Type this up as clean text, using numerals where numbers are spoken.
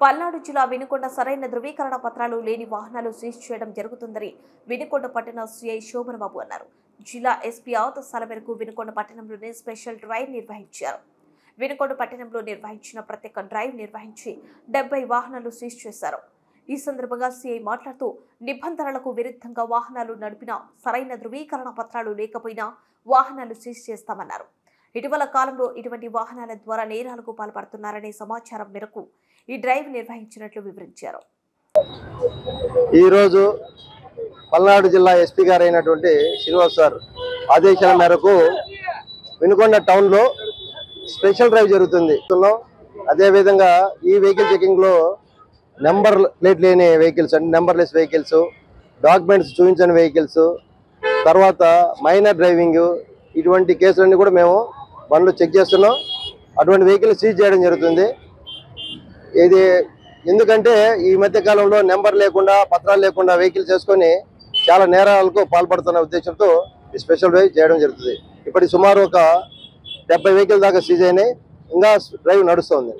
పల్నాడు జిల్లా వినుకొండ సరైన ధృవీకరణ పత్రాలు లేని వాహనాలు సీజ్ చేయడం జరుగుతుందని వినుకొండ పట్టణ సిఐ శోభనబాబు అన్నారు. జిల్లా ఎస్పీ ఆదేశాల మేరకు వినుకొండ పట్టణంలోనే స్పెషల్ డ్రైవ్ నిర్వహించారు. వినుకొండ పట్టణంలో నిర్వహించిన ప్రత్యేక డ్రైవ్ నిర్వహించి 70 వాహనాలు సీజ్ చేశారు. ఈ సందర్భంగా సిఐ మాట్లాడుతూ నిబంధనలకు విరుద్ధంగా వాహనాలు నడిపినా సరైన ధృవీకరణ పత్రాలు లేకపోయినా వాహనాలు సీజ్ చేస్తామన్నారు. ఇటీవల కాలంలో ఇటువంటి వాహనాల ద్వారా నేరాలకు పాల్పడుతున్నారనే సమాచారం మేరకు ఈ డ్రైవ్ నిర్వహించినట్లు వివరించారు. ఈరోజు పల్నాడు జిల్లా ఎస్పీ గారు అయినటువంటి శ్రీనివాస్ సార్ ఆదేశాల మేరకు వినుకొండ టౌన్లో స్పెషల్ డ్రైవ్ జరుగుతుంది. అదేవిధంగా ఈ వెహికల్ చెకింగ్లో నెంబర్ ప్లేట్ లేని వెహికల్స్ అంటే నెంబర్లెస్ వెహికల్స్, డాక్యుమెంట్స్ చూపించని వెహికల్స్, తర్వాత మైనర్ డ్రైవింగ్, ఇటువంటి కేసులన్నీ కూడా మేము బండ్లు చెక్ చేస్తున్నాం. అటువంటి వెహికల్ సీజ్ చేయడం జరుగుతుంది. ఇది ఎందుకంటే ఈ మధ్య కాలంలో నెంబర్ లేకుండా పత్రాలు లేకుండా వెహికల్స్ చేసుకొని చాలా నేరాలకు పాల్పడుతున్న ఉద్దేశంతో ఈ స్పెషల్ డ్రైవ్ చేయడం జరుగుతుంది. ఇప్పటి సుమారు ఒక 70 వెహికల్ దాకా సీజ్ అయినాయి. ఇంకా డ్రైవ్ నడుస్తుంది.